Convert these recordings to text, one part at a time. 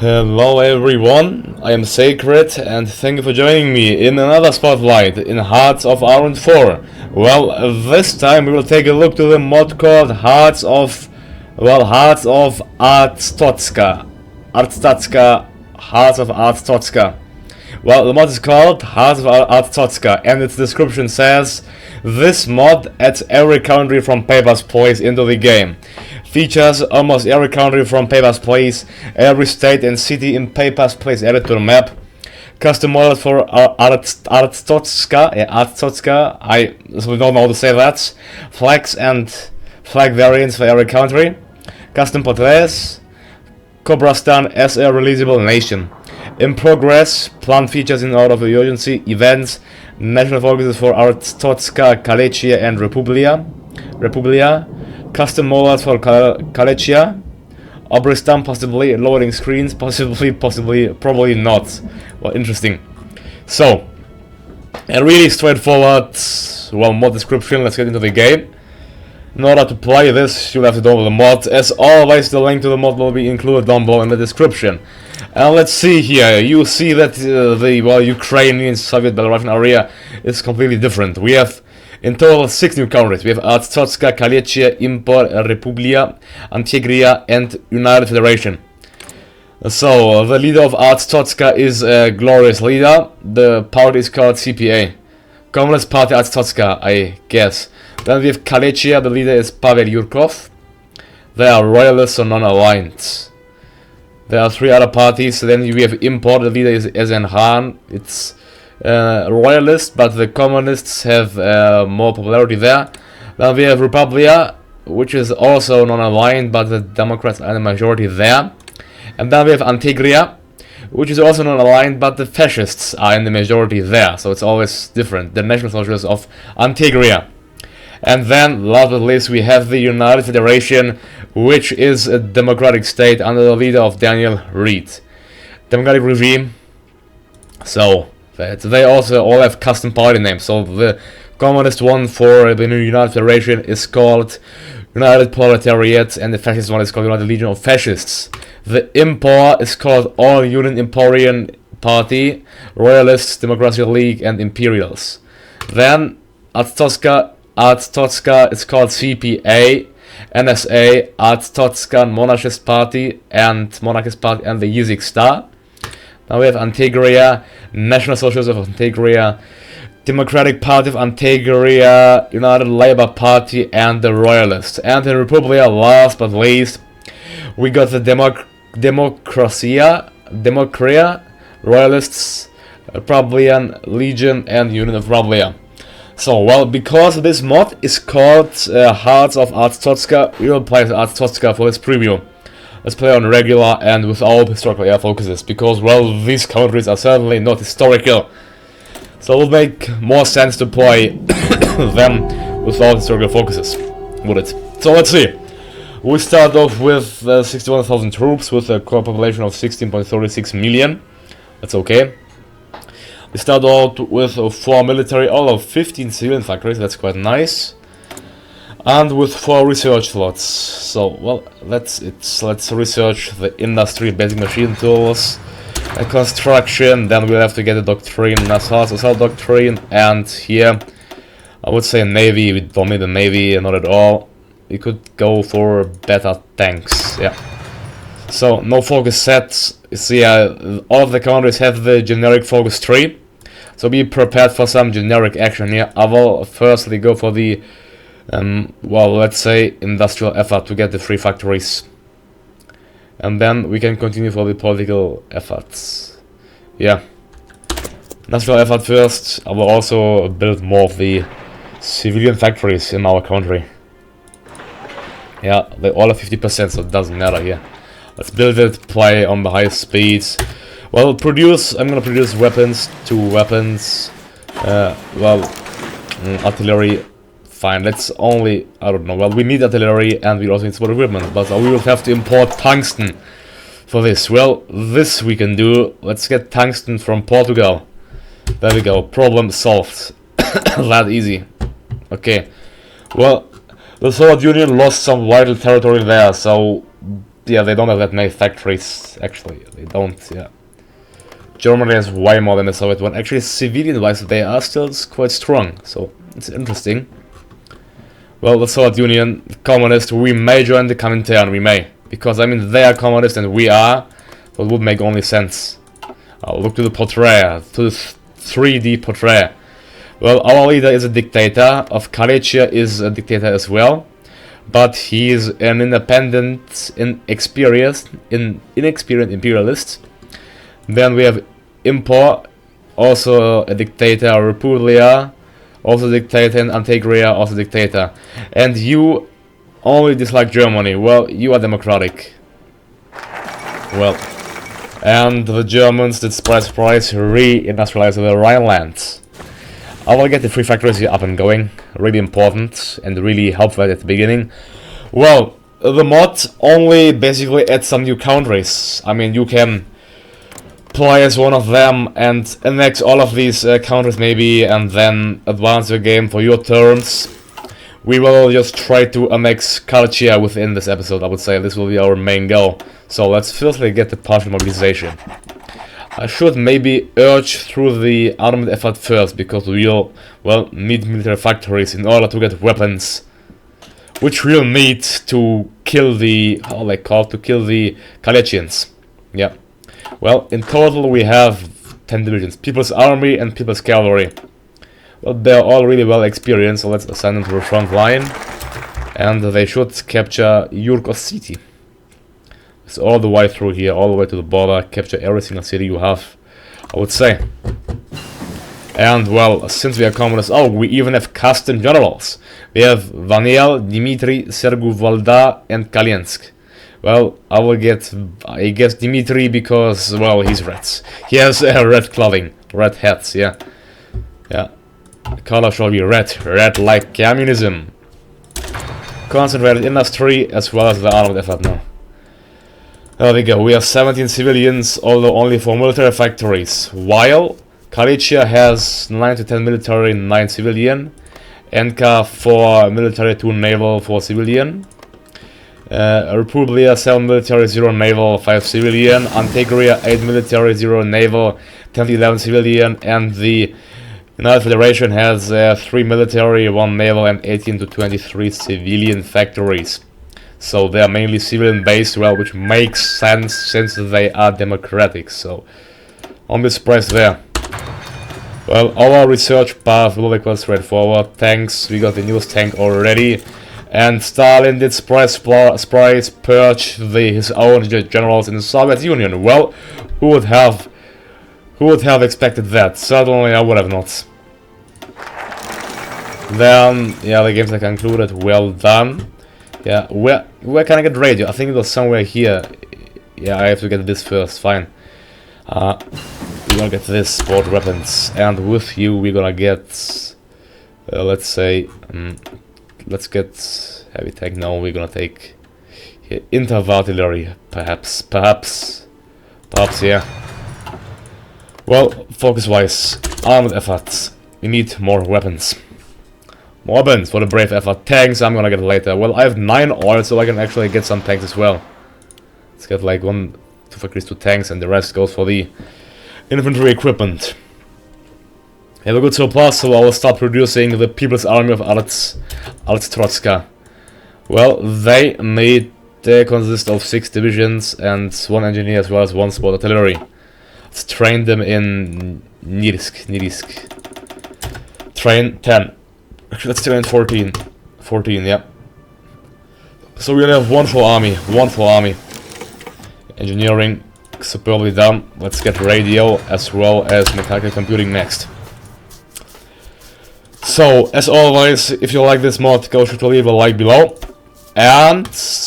Hello everyone, I am Sacred and thank you for joining me in another spotlight in Hearts of Iron 4. Well, this time we will take a look to the mod called Hearts of Arstotzka. Hearts of Arstotzka. Well, the mod is called Hearts of Arstotzka and its description says, this mod adds every country from Papers, Place into the game. Features almost every country from Papers, Place, every state and city in Papers, Place added to the map. Custom models for Arstotzka, I don't know how to say that. Flags and flag variants for every country. Custom portraits. Kobrastan as a releasable nation. In progress, planned features in order of urgency, events, national focuses for Arstotzka, Kalechia and Republia. Custom models for Kalechia. Obristan possibly, loading screens, possibly, probably not. Well, interesting. So, a really straightforward, mod description. Let's get into the game. In order to play this, you'll have to download the mod. As always, the link to the mod will be included down below in the description. And let's see here. You see that the Ukrainian, Soviet, Belarusian area is completely different. We have in total 6 new countries. We have Arstotzka, Kalechia, Impor, Republia, Antigria, and United Federation. So, the leader of Arstotzka is a glorious leader. The party is called CPA. Communist Party Arstotzka, I guess. Then we have Kalechia, the leader is Pavel Yurkov. They are royalists or non-aligned. There are 3 other parties. Then we have Import, the leader is Ezen Khan. It's royalist, but the communists have more popularity there. Then we have Republia, which is also non-aligned, but the Democrats are in the majority there. And then we have Antigria, which is also non-aligned, but the fascists are in the majority there. So it's always different. The National Socialists of Antigria. And then, last but not least, we have the United Federation, which is a democratic state under the leader of Daniel Reed. Democratic regime. So, they also all have custom party names. So, the communist one for the new United Federation is called United Proletariat, and the fascist one is called United Legion of Fascists. The Impor is called All Union Emporian Party, Royalists, Democratic League, and Imperials. Then, Arstotzka is called CPA, NSA, Arstotzka Monarchist Party and the Yizik Star. Now we have Antigria, National Socialists of Antigria, Democratic Party of Antigria, United Labour Party, and the Royalists. And in Republia, last but least, we got the Democracia, Royalists, Republican Legion, and Union of Republia. So, well, because this mod is called Hearts of Arstotzka, we will play Arstotzka for this preview. Let's play on regular and without historical air focuses, because, well, these countries are certainly not historical. So it will make more sense to play them without historical focuses, would it? So let's see. We start off with 61,000 troops with a core population of 16.36 million. That's okay. We start out with 4 military, all of 15 civilian factories, that's quite nice. And with 4 research slots. So, well, let's research the industry, basic machine tools, and construction. Then we'll have to get a doctrine, assault doctrine, and here, I would say navy. We don't need a navy, not at all. We could go for better tanks, yeah. So, no focus sets. You see, all of the countries have the generic focus tree. So be prepared for some generic action here. I will firstly go for the, let's say, industrial effort to get the 3 factories. And then we can continue for the political efforts. Yeah. Industrial effort first. I will also build more of the civilian factories in our country. Yeah, they all have 50%, so it doesn't matter here. Let's build it, play on the highest speeds. Well, I'm gonna produce weapons, 2 weapons. Artillery, fine, let's only, I don't know, well, we need artillery and we also need support equipment, but we will have to import tungsten for this. Well, this we can do. Let's get tungsten from Portugal. There we go, problem solved. That easy. Okay, well, the Soviet Union lost some vital territory there, so yeah, they don't have that many factories, actually. They don't, yeah. Germany has way more than the Soviet one. Actually, civilian-wise, they are still quite strong, so it's interesting. Well, the Soviet Union, communist, we may join the Comintern, we may. Because, I mean, they are communist and we are, so it would make only sense. Look to the portrait, to the 3D portrait. Well, our leader is a dictator, of Galicia is a dictator as well. But he is an independent, inexperienced imperialist. Then we have Impor, also a dictator, Republia, also a dictator, and Antegria, also a dictator. And you only dislike Germany. Well, you are democratic. Well, and the Germans did surprise re-industrialize the Rhineland. I will get the free factories here up and going. Really important and really helpful at the beginning. Well, the mod only basically adds some new countries. I mean, you can play as one of them and annex all of these countries maybe, and then advance your game for your turns. We will just try to annex Galicia within this episode, I would say. This will be our main goal. So let's firstly get the partial mobilization. I should maybe urge through the armed effort first, because we will, well, need military factories in order to get weapons, which we'll need to kill the, how they call it, to kill the Galicians. Yeah. Well, in total we have 10 divisions, People's Army and People's Cavalry. Well, they're all really well experienced, so let's assign them to the front line. And they should capture Yurko City. It's all the way through here, all the way to the border, capture every single city you have, I would say. And, well, since we are communists, oh, we even have custom generals. We have Vaniel, Dimitri, Sergu Valda, and Kalinsk. Well, I will get, I guess, Dimitri because, well, he's red. He has red clothing, red hats, yeah. Yeah. The color shall be red, red like communism. Concentrated industry as well as the armed effort now. There we go, we have 17 civilians, although only for military factories. While Galicia has 9 to 10 military, 9 civilian. Enka 4 military, 2 naval, 4 civilian. Republia 7 military, 0 naval, 5 civilian. Antegria 8 military, 0 naval, 10 to 11 civilian. And the United Federation has 3 military, 1 naval, and 18 to 23 civilian factories. So they are mainly civilian based, well, which makes sense since they are democratic. So on this price there. Well, our research path will be quite straightforward. Tanks, we got the newest tank already. And Stalin did surprise purge his own generals in the Soviet Union. Well, who would have expected that? Certainly I would have not. Then, yeah, the games are concluded. Well done. Yeah, where can I get radio? I think it was somewhere here. Yeah, I have to get this first, fine. We're gonna get this, sport weapons. And with you, we're gonna get, let's say, let's get heavy tank. No, we're gonna take here, artillery, perhaps, yeah. Well, focus-wise, armed efforts. We need more weapons. More weapons for the brave effort. Tanks I'm gonna get later. Well, I have 9 oil, so I can actually get some tanks as well. Let's get like 2 factories, 2 tanks, and the rest goes for the infantry equipment. Have a good surplus, so I will start producing the People's Army of Arstotzka. Well, they consist of 6 divisions and 1 engineer as well as 1 sport artillery. Let's train them in Nidisk. Train 10. Actually, let's train 14. 14, yeah. So we only have 1 full army. Engineering, superbly done. Let's get radio as well as mechanical computing next. So, as always, if you like this mod, go sure to leave a like below. And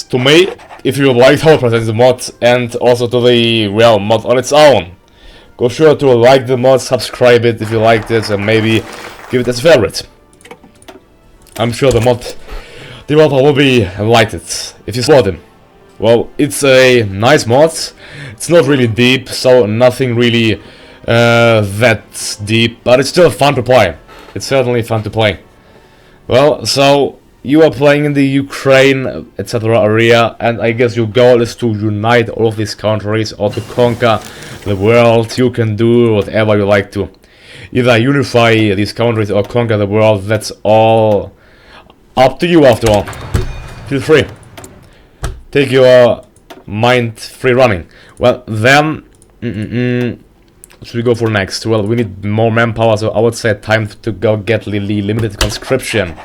to me, if you like how I present the mod, and also to the, well, mod on its own, go sure to like the mod, subscribe it if you liked it, and maybe give it as a favorite. I'm sure the mod developer will be enlightened if you support him. Well, it's a nice mod. It's not really deep, so nothing really that deep, but it's still fun to play. It's certainly fun to play. Well, so you are playing in the Ukraine, etc. area, and I guess your goal is to unite all of these countries or to conquer the world. You can do whatever you like to. Either unify these countries or conquer the world. That's all up to you after all. Feel free. Take your mind free running. Well, then, what should we go for next? Well, we need more manpower, so I would say time to go get the limited conscription.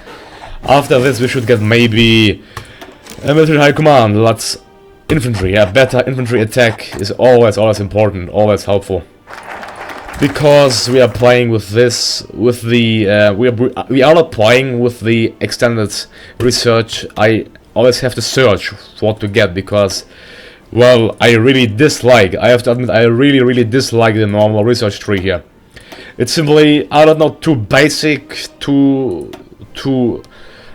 After this, we should get maybe a military high command. That's infantry. Yeah, better infantry attack is always important, always helpful. Because we are playing with this, with the we are not playing with the extended research. I always have to search what to get because, well, I really dislike. I have to admit, I really dislike the normal research tree here. It's simply, I don't know, too basic, too.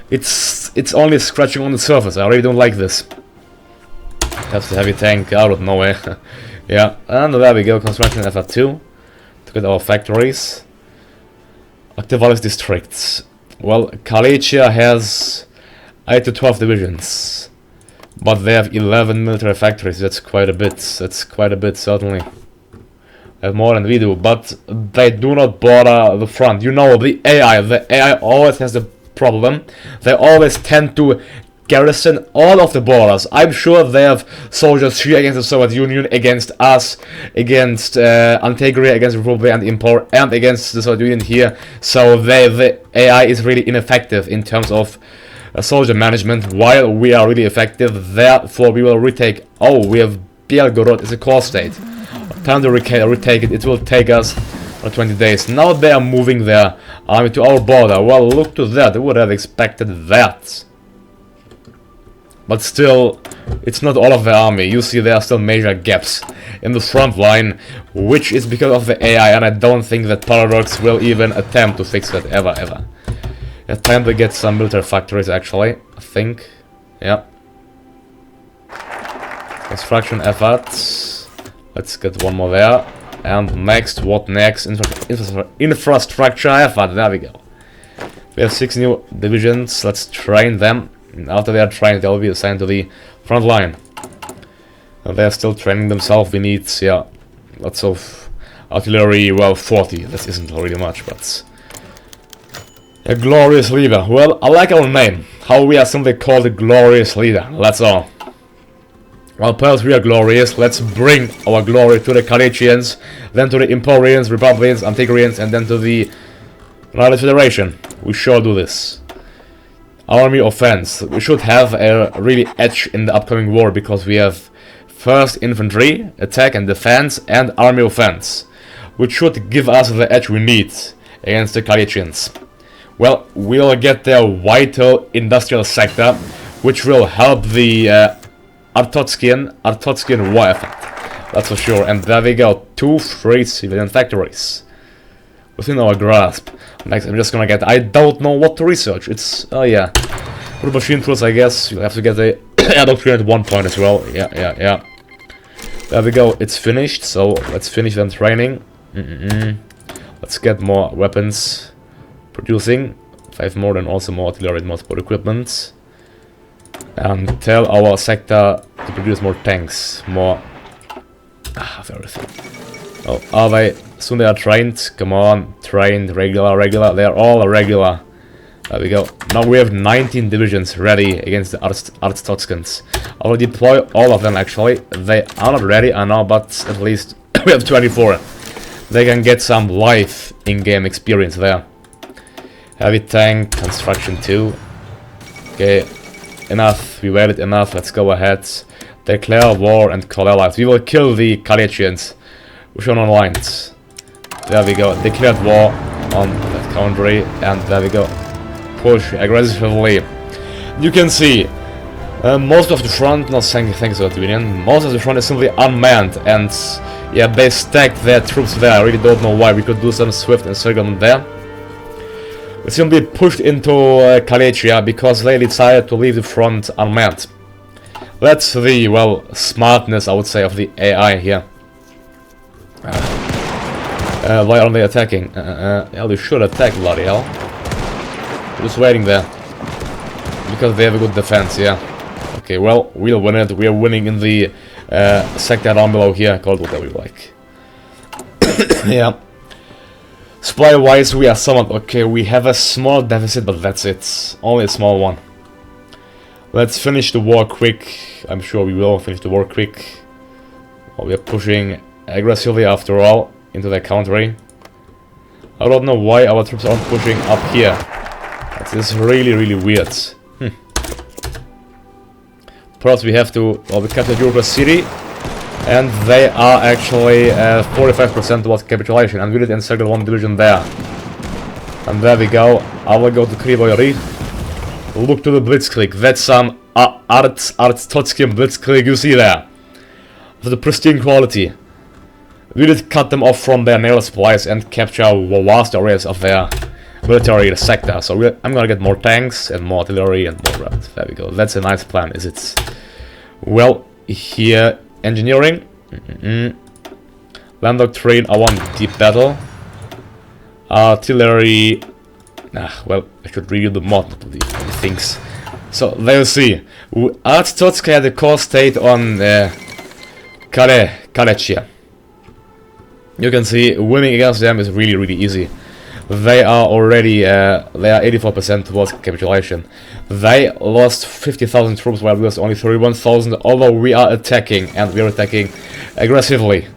It's only scratching on the surface. I really don't like this. That's the heavy tank out of nowhere. Yeah, and there we go. Construction effort 2. At our factories. Activalis districts. Well, Galicia has 8 to 12 divisions, but they have 11 military factories. That's quite a bit. That's quite a bit, certainly. They have more than we do, but they do not border the front. You know, the AI always has the problem. They always tend to garrison all of the borders. I'm sure they have soldiers here against the Soviet Union, against us, against Antegria, against Republic and Import, and against the Soviet Union here. So the AI is really ineffective in terms of soldier management, while we are really effective. Therefore, we will retake. Oh, we have Belgorod as a core state. Time to retake it. It will take us 20 days. Now they are moving their army to our border. Well, look to that. I would have expected that. But still, it's not all of the army. You see there are still major gaps in the front line, which is because of the AI, and I don't think that Paradox will even attempt to fix that ever. It's time to get some military factories, actually, I think. Yeah. Construction efforts. Let's get one more there. And next, what next? Infrastructure effort. There we go. We have 6 new divisions. Let's train them. After they are trained, they will be assigned to the front line. They are still training themselves. We need, yeah, lots of artillery. Well, 40. This isn't really much, but a glorious leader. Well, I like our name. How we are simply called a glorious leader. That's all. Well, perhaps we are glorious. Let's bring our glory to the Galicians, then to the Emporians, Republicans, Antigrians, and then to the United Federation. We shall do this. Army offense. We should have a really edge in the upcoming war because we have first infantry, attack and defense, and army offense, which should give us the edge we need against the Galicians. Well, we'll get their vital industrial sector, which will help the Arstotzkian war effort. That's for sure. And there we go. 2 free civilian factories within our grasp. Next, I'm just gonna get. I don't know what to research. It's yeah. For the machine tools, I guess you'll have to get the air doctrine at one point as well. Yeah. There we go. It's finished. So let's finish them training. Let's get more weapons producing. 5 more, and also more artillery and more support equipment. And tell our sector to produce more tanks, more of everything. Oh, are they? Soon they are trained. Come on, trained, regular. They are all regular. There we go. Now we have 19 divisions ready against the Arstotzkans. I will deploy all of them actually. They are not ready, I know, but at least we have 24. They can get some live in-game experience there. Heavy tank, construction 2. Okay, enough. We waited enough. Let's go ahead. Declare war and call allies. We will kill the Galicians. We show on lines. There we go. Declared war on that country, and there we go. Push aggressively. You can see most of the front, not thanks to the Union, most of the front is simply unmanned, and yeah, they stacked their troops there. I really don't know why. We could do some swift encirclement there. We simply pushed into Galicia because they decided to leave the front unmanned. That's the, well, smartness, I would say, of the AI here. Why aren't they attacking? Yeah, they should attack, bloody hell. Just waiting there. because they have a good defense, yeah. Okay, well, we'll win it. We are winning in the sector down below here, called whatever you like. Yeah. Supply-wise, we are somewhat okay. We have a small deficit, but that's it. Only a small one. Let's finish the war quick. I'm sure we will finish the war quick. Well, we are pushing aggressively, after all, into their country. I don't know why our troops aren't pushing up here. That is really, really weird. Perhaps we have to... Well, we captured Europa City, and they are actually 45% towards capitulation, and we did encircle one division there. And there we go. I will go to Krivoy. Look to the Blitzkrieg. That's some Arstotzka Blitzkrieg you see there. Of the pristine quality. We did cut them off from their naval supplies and capture vast areas of their military sector. So I'm gonna get more tanks and more artillery and more weapons. There we go. That's a nice plan, is it? Well, here, engineering. Land doctrine, I want deep battle. Artillery. Well, I should review the mod of the things. So, there you see. Arstotzka had a core state on Kalechia. You can see winning against them is really, really easy. They are already, they are 84% towards capitulation. They lost 50,000 troops while we lost only 31,000, although we are attacking, and we are attacking aggressively.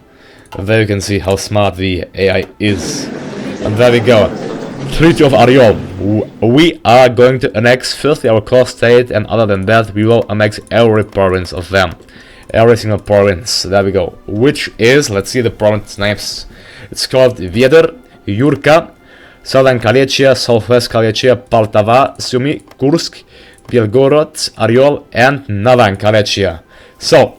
There you can see how smart the AI is. And there we go. Treaty of Ariol. We are going to annex firstly our core state, and other than that, we will annex every province of them. Every single province. There we go. Which is, let's see the province names. It's called Vieder, Yurka, Southern Kalechia, Southwest Kalechia, Poltava, Sumy, Kursk, Belgorod, Ariol, and Northern Kalechia. So,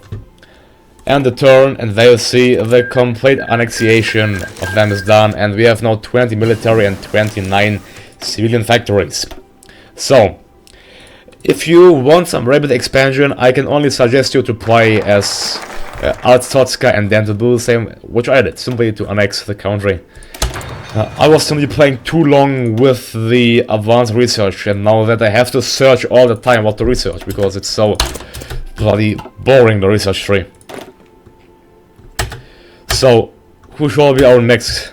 and the turn, and there you see the complete annexation of them is done, and we have now 20 military and 29 civilian factories. So, if you want some rapid expansion, I can only suggest you to play as Arstotzka and then to do the same, which I did, simply to annex the country. I was simply playing too long with the advanced research, and now that I have to search all the time what to research, because it's so bloody boring, the research tree. So, who shall be our next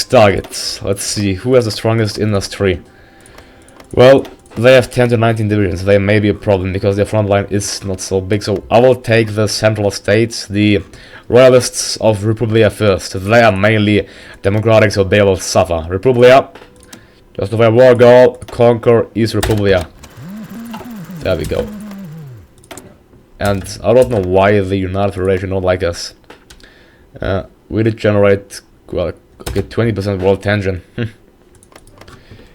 target? Let's see, who has the strongest industry? Well, they have 10 to 19 divisions. They may be a problem because their front line is not so big. So I will take the central states, the royalists of Republia first. They are mainly democratic, so they will suffer. Republia, just over war goal, conquer East Republia. There we go. And I don't know why the United Federation don't like us. We did generate, well, okay, 20% world tension.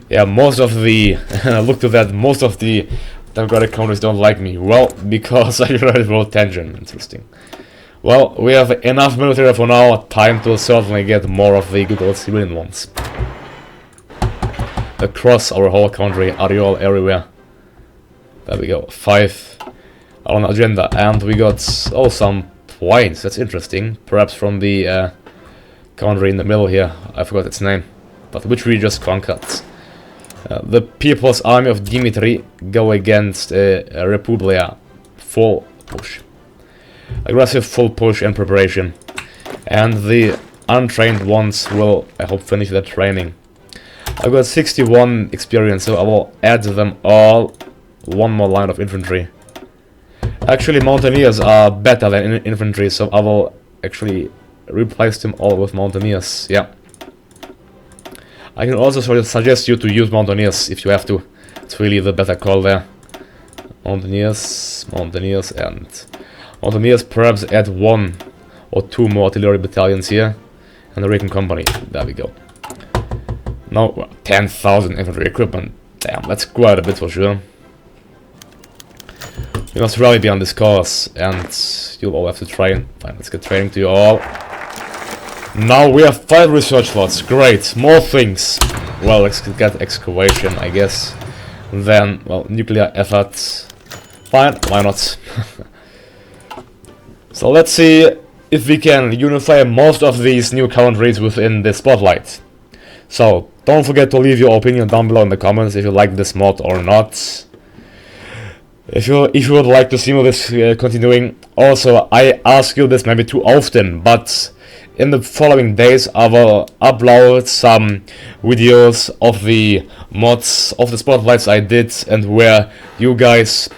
Yeah, most of the, look to that, most of the democratic countries don't like me. Well, because I generated world tension. Interesting. Well, we have enough military for now. Time to certainly get more of the good old civilian ones. Across our whole country, Ariol everywhere. There we go. 5 on agenda, and we got some points. That's interesting. Perhaps from the country in the middle here. I forgot its name, but which we just conquered. The People's Army of Dimitri go against Republia. Full push. Aggressive full push and preparation. And the untrained ones will, I hope, finish their training. I've got 61 experience, so I will add to them all one more line of infantry. Actually, mountaineers are better than infantry, so I will actually replace them all with mountaineers. Yeah. I can also suggest you to use mountaineers if you have to. It's really the better call there. Mountaineers, and mountaineers perhaps add 1 or 2 more artillery battalions here. And the Recon Company. There we go. Now, 10,000 infantry equipment. Damn, that's quite a bit for sure. You must really be on this course, and you'll all have to train. Fine, let's get training to you all. Now we have 5 research slots. Great, more things. Well, let's get excavation, I guess. Then, well, nuclear efforts. Fine, why not? So let's see if we can unify most of these new countries within the spotlight. So, don't forget to leave your opinion down below in the comments if you like this mod or not. If you would like to see more this continuing, also I ask you this maybe too often, but in the following days I will upload some videos of the mods of the spotlights I did, and where you guys,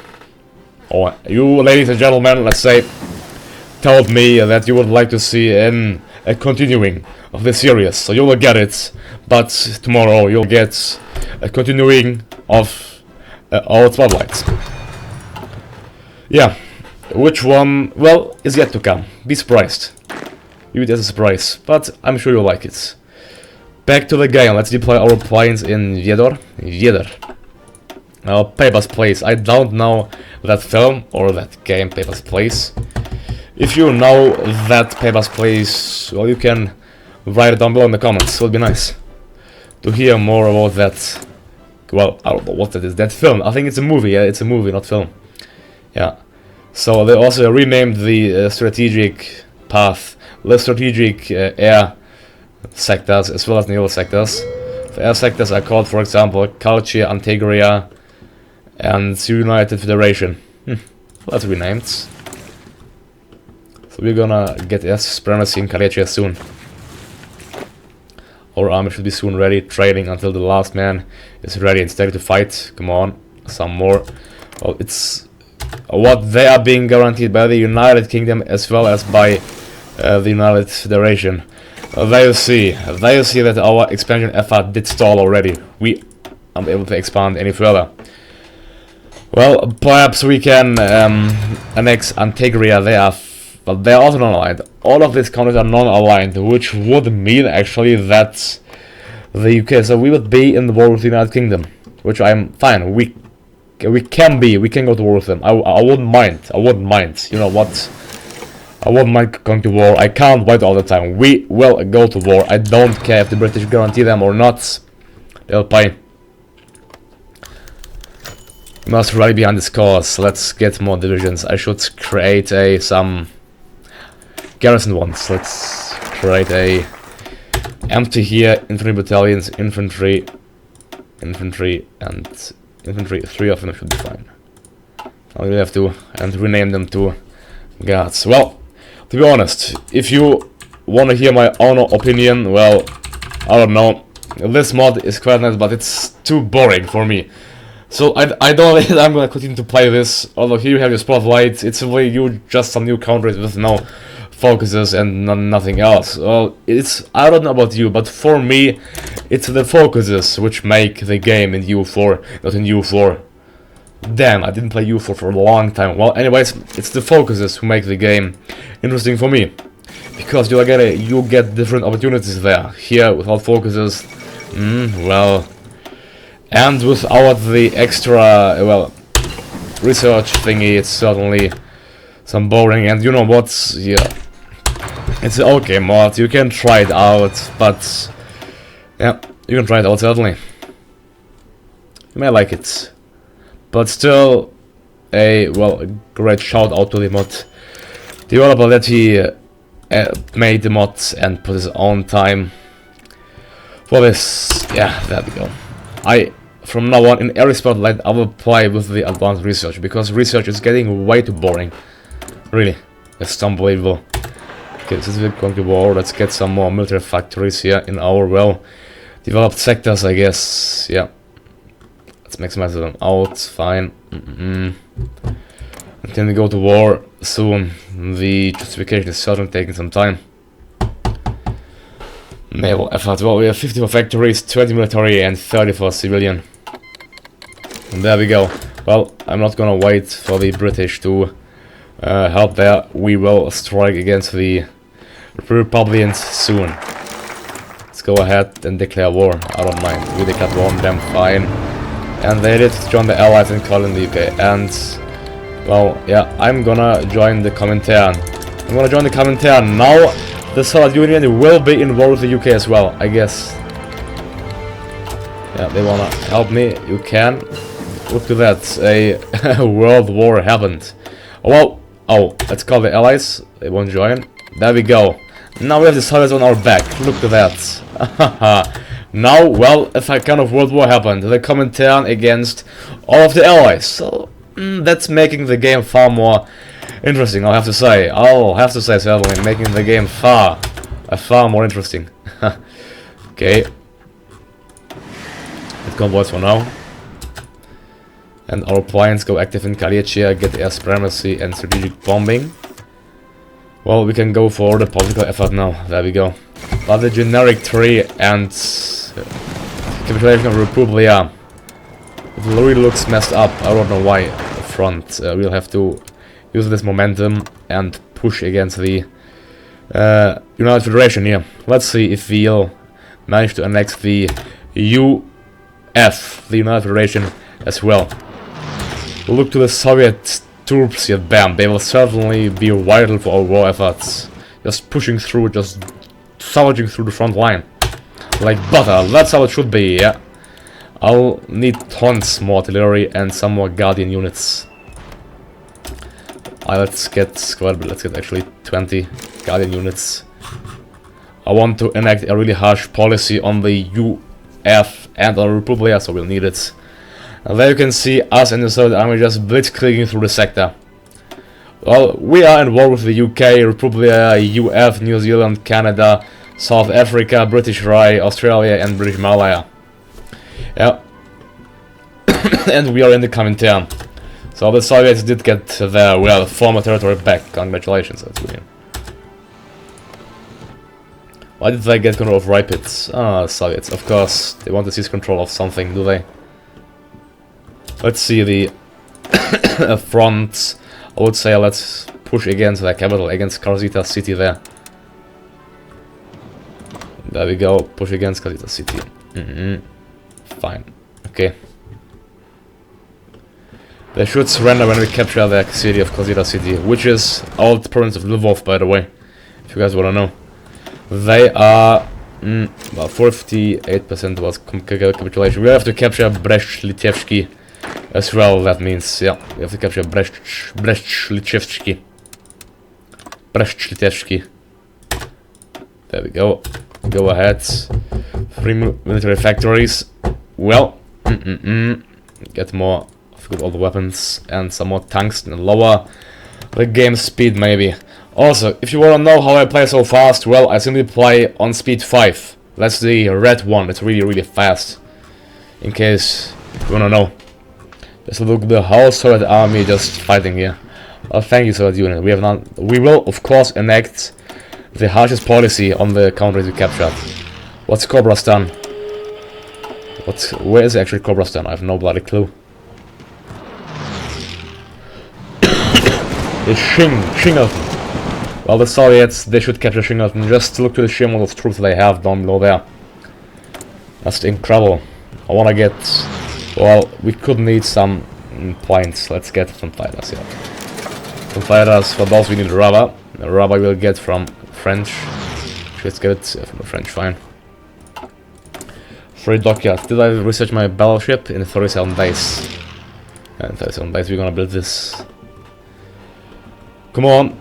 or you ladies and gentlemen, let's say, told me that you would like to see a continuing of the series. So you will get it, but tomorrow you'll get a continuing of all spotlights. Yeah, which one, well, is yet to come. Be surprised. View it as a surprise, but I'm sure you'll like it. Back to the game, let's deploy our planes in Jedor. Papers, Place. I don't know that film or that game, Papers, Place. If you know that Papers, Place, well, you can write it down below in the comments. It would be nice to hear more about that. Well, I don't know what that is. That film. I think it's a movie. Yeah, it's a movie, not film. Yeah. So they also renamed the strategic path, the strategic air sectors, as well as naval sectors. The air sectors are called, for example, Culture, Antegria, and United Federation. Well, that's renamed. So we're gonna get air supremacy in Kalecia soon. Our army should be soon ready, trading until the last man is ready and steady to fight. Come on, some more. Well, it's what they are being guaranteed by the United Kingdom as well as by the United Federation. There you see that our expansion effort did stall already. We aren't able to expand any further. Well, perhaps we can annex Antegria. But they are also non-aligned. All of these countries are non-aligned, which would mean actually that the UK, so we would be in the war with the United Kingdom, which I'm fine. We can go to war with them. I wouldn't mind. You know what? I wouldn't mind going to war. I can't wait all the time. We will go to war. I don't care if the British guarantee them or not. They'll pay. We must rally behind this cause. Let's get more divisions. I should create some garrison ones. Let's create a empty here. Infantry battalions, infantry, and infantry. 3 of them should be fine. I'll really have to rename them to guards. Well, to be honest, if you want to hear my own opinion, well, I don't know. This mod is quite nice, but it's too boring for me. So I don't. I'm gonna continue to play this. Although here you have your spotlight. It's really you just some new countries with no focuses and nothing else. Well, I don't know about you, but for me, it's the focuses which make the game in U4, not in U4. Damn, I didn't play U4 for a long time. Well, anyways, it's the focuses who make the game interesting for me, because you get different opportunities there. Here, without focuses, well, and without the extra, well, research thingy, it's certainly some boring. And you know what? Yeah, it's an okay mod. You can try it out, but yeah, you can try it out certainly. You may like it. But still, a great shout out to the mod developer that he made the mods and put his own time for this. Yeah, there we go. From now on, in every spotlight, I will play with the advanced research, because research is getting way too boring. Really, it's unbelievable. Okay, since we're going to war, let's get some more military factories here in our well-developed sectors, I guess. Yeah. Let's maximize them out, fine. And then we go to war soon. The justification is certainly taking some time. Naval effort. Well, we have 54 factories, 20 military and 30 for civilian. And there we go. Well, I'm not gonna wait for the British to help there. We will strike against the Republicans soon. Let's go ahead and declare war. I don't mind. We declared war on them, fine. And they did join the Allies and call in the UK. And, well, yeah, I'm gonna join the Comintern. I'm gonna join the Comintern. Now, the Soviet Union will be in war with the UK as well, I guess. Yeah, they wanna help me. You can. Look at that. A world war happened. Well, let's call the Allies. They won't join. There we go. Now we have the Soviets on our back. Look at that. Now, well, if a kind of world war happened, the Comintern against all of the Allies. So, that's making the game far more interesting, I'll have to say. Certainly, making the game far more interesting. Okay. It convoys for now. And our planes go active in Kaliachia, get air supremacy and strategic bombing. Well, we can go for the political effort now. There we go. But the generic tree and capitulation of Republia, it really looks messed up. I don't know why. The front. We'll have to use this momentum and push against the United Federation here. Let's see if we'll manage to annex the UF, the United Federation, as well. Look to the Soviet troops here, bam. They will certainly be vital for our war efforts. Just pushing through, just salvaging through the front line. Like butter, that's how it should be, yeah. I'll need tons more artillery and some more Guardian units. Let's get actually 20 Guardian units. I want to enact a really harsh policy on the UF and on Republia, so we'll need it. And there you can see us and the Soviet army just blitzkrieging through the sector. Well, we are in war with the UK, Republia, UF, New Zealand, Canada, South Africa, British Raj, Australia and British Malaya. Yeah. And we are in the Comintern. So the Soviets did get their, well, former territory back. Congratulations, that's brilliant. Why did they get control of Rapids? Ah, Soviets, of course. They want to seize control of something, do they? Let's see the front. I would say let's push against the capital, against Karzita city there. There we go, push against Karzita city. Fine, okay. They should surrender when we capture the city of Karzita city, which is old province of Lvov, by the way, if you guys want to know. They are, well, 48% was capitulation. We have to capture Brest-Litevsky as well, that means, yeah, we have to capture Brest-Litevsky. Brest-Litevsky. There we go. Go ahead. 3 military factories. Well, get more of all the weapons and some more tungsten and lower the game speed maybe. Also, if you want to know how I play so fast, well, I simply play on speed 5. That's the red one. It's really fast. In case you want to know. Just look at the whole Soviet army just fighting here. Oh, thank you, Soviet Union. We will, of course, enact the harshest policy on the countries we captured. What's Cobra's done? Where is actually Cobra's done? I have no bloody clue. It's Shingleton. Well, the Soviets, they should capture Shingleton. Just look to the sheer amount of troops they have down below there. That's incredible. I wanna get... Well, we could need some points. Let's get some fighters, yeah. Some fighters, for those we need rubber. The rubber we'll get from French. Let's get it from the French, fine. Free dockyard. Did I research my battleship? In 37 days. In 37 days we're gonna build this. Come on.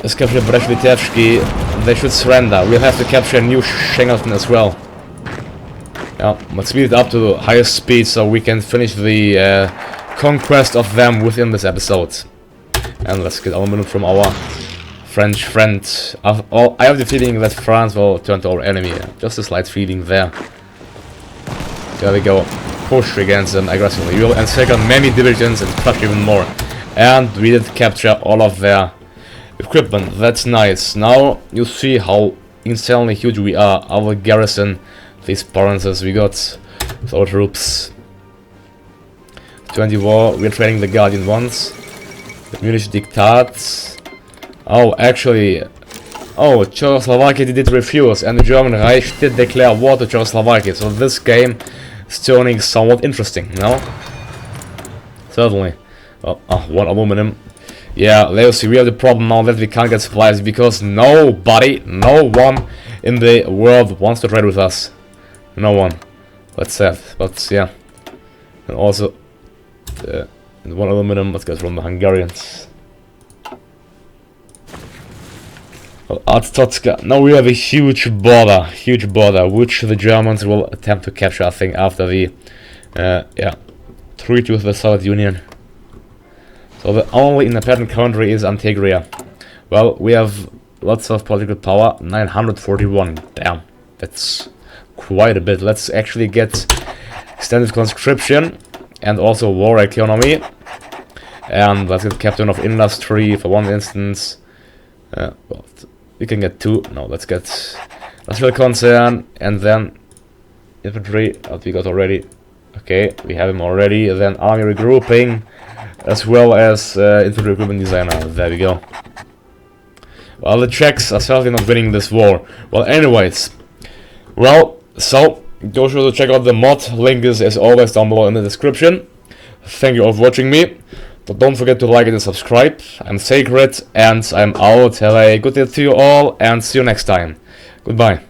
Let's capture Brest-Litevsky. They should surrender. We'll have to capture New Shingleton as well. Yeah, let's speed it up to the highest speed so we can finish the conquest of them within this episode. And let's get aluminum from our French friend. I have the feeling that France will turn to our enemy. Just a slight feeling there. There we go. Push against them aggressively. We will encircle many divisions and crush even more. And we did capture all of their equipment. That's nice. Now you see how insanely huge we are. Our garrison, these provinces we got with our troops. 20 war. We're training the Guardian ones. The Munich diktats. Oh, actually, oh, Czechoslovakia did refuse, and the German Reich did declare war to Czechoslovakia. So this game is turning somewhat interesting, no? Certainly. Oh, one aluminum. Yeah, let's see. We have the problem now that we can't get supplies because no one in the world wants to trade with us. No one. That's sad. But yeah, and also one aluminum. Let's get from the Hungarians. Well, Arstotzka. Now we have a huge border, which the Germans will attempt to capture, I think, after the treaty with the Soviet Union. So the only independent country is Antigria. Well, we have lots of political power, 941. Damn, that's quite a bit. Let's actually get extended conscription and also war economy. And let's get captain of industry for one instance. Well, we can get 2. No, let's get industrial concern and then infantry. That we got already. Okay, we have him already. Then army regrouping, as well as infantry recruitment designer. There we go. Well, the Czechs are certainly not winning this war. Well, anyways. Well, so go sure to check out the mod. Link is as always down below in the description. Thank you all for watching me. But don't forget to like it and subscribe. I'm Sacred and I'm out. Have a good day to you all and see you next time. Goodbye.